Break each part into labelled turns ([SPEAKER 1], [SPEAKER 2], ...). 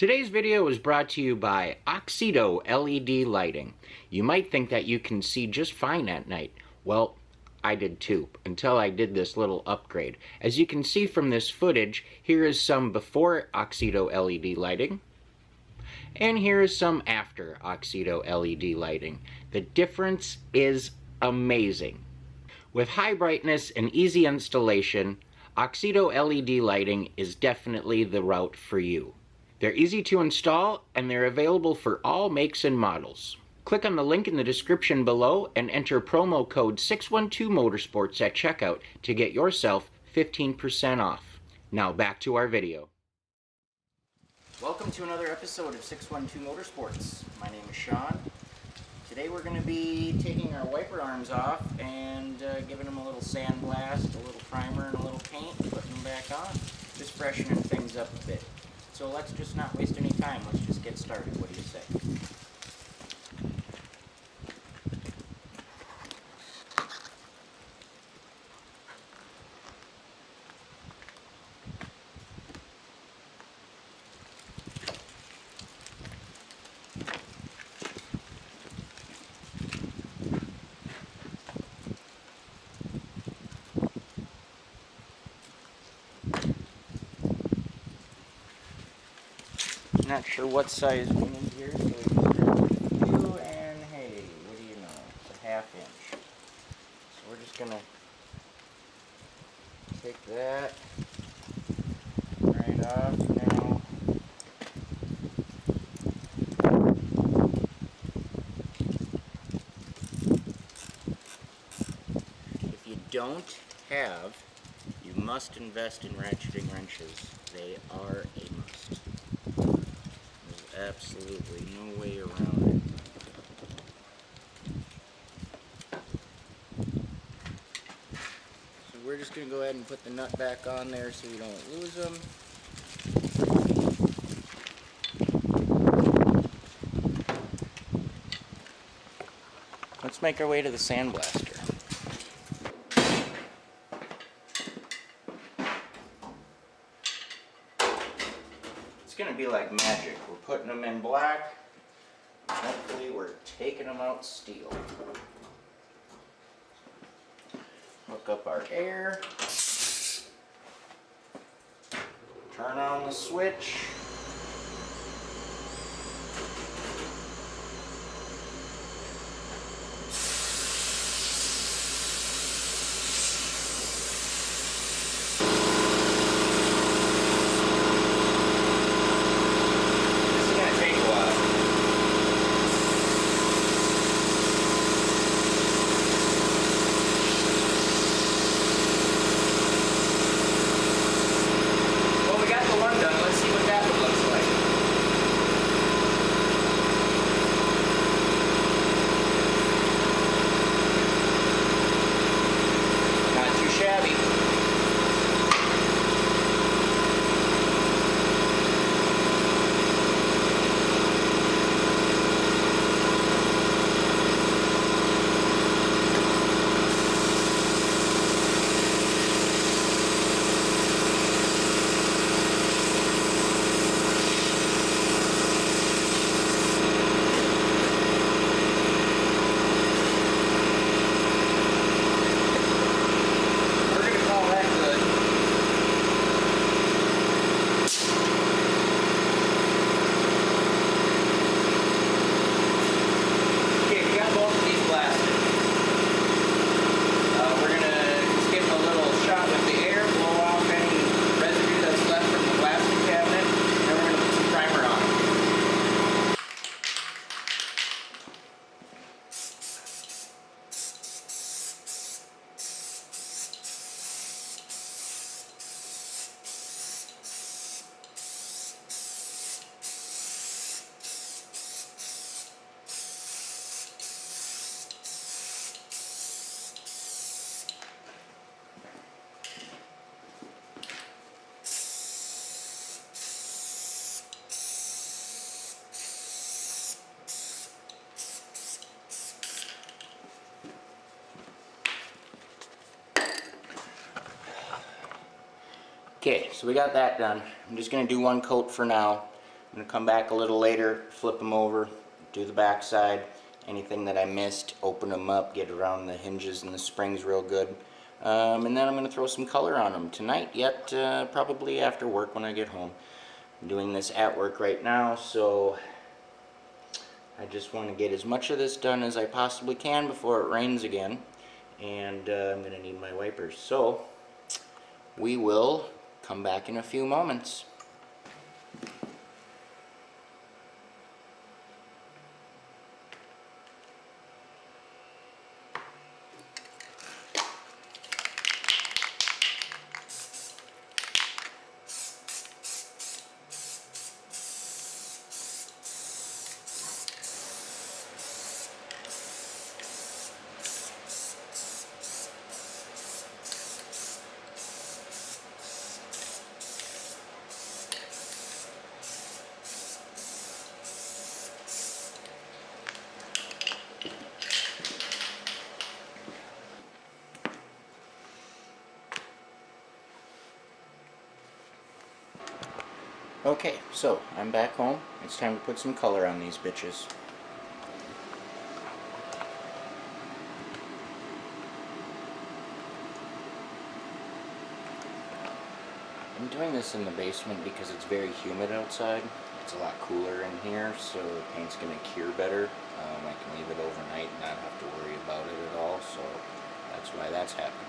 [SPEAKER 1] Today's video is brought to you by Oxido LED lighting. You might think that you can see just fine at night. Well, I did too, until I did this little upgrade. As you can see from this footage, here is some before Oxido LED lighting, and here is some after Oxido LED lighting. The difference is amazing. With high brightness and easy installation, Oxido LED lighting is definitely the route for you. They're easy to install, and they're available for all makes and models. Click on the link in the description below and enter promo code 612motorsports at checkout to get yourself 15% off. Now back to our video. Welcome to another episode of 612 Motorsports. My name is Sean. Today we're going to be taking our wiper arms off and giving them a little sandblast, a little primer, and a little paint, putting them back on, just freshening things up a bit. So let's just not waste any time. Let's just get started. What do you say? Not sure what size we need here, so we just grab a few, and hey, what do you know, it's a 1/2 inch. So we're just gonna take that right off now. If you don't have, you must invest in ratcheting wrenches. They are a must. Absolutely no way around it. So we're just going to go ahead and put the nut back on there so we don't lose them. Let's make our way to the sandblaster. It's going to be like magic. We're putting them in black, and hopefully we're taking them out steel. Hook up our air, turn on the switch, Okay, so we got that done. I'm just going to do one coat for now. I'm going to come back a little later, flip them over, do the back side. Anything that I missed, open them up, get around the hinges and the springs real good. And then I'm going to throw some color on them tonight, yet probably after work when I get home. I'm doing this at work right now, so I just want to get as much of this done as I possibly can before it rains again. And I'm going to need my wipers. So we will come back in a few moments. Okay, so I'm back home. It's time to put some color on these bitches. I'm doing this in the basement because it's very humid outside. It's a lot cooler in here, so the paint's going to cure better. I can leave it overnight and not have to worry about it at all, so that's why that's happening.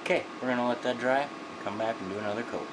[SPEAKER 1] Okay, we're going to let that dry, come back and do another coat.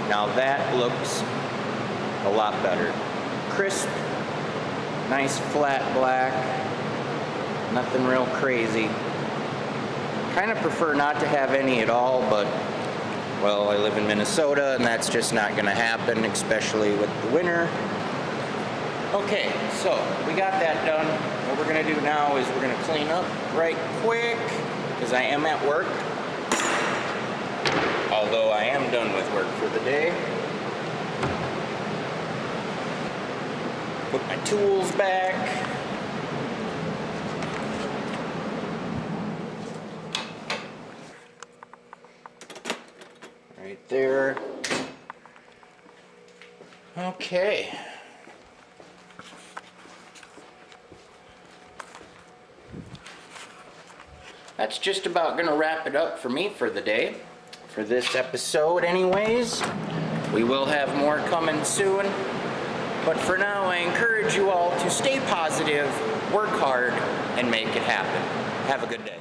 [SPEAKER 1] Now that looks a lot better. Crisp, nice flat black, nothing real crazy. Kind of prefer not to have any at all, but well, I live in Minnesota and that's just not gonna happen, especially with the winter. Okay, so we got that done. What we're gonna do now is we're gonna clean up right quick, because I am at work. Although I am done with work for the day. Put my tools back. Right there. Okay. That's just about gonna wrap it up for me for the day. For this episode anyways. We will have more coming soon. But for now, I encourage you all to stay positive, work hard, and make it happen. Have a good day.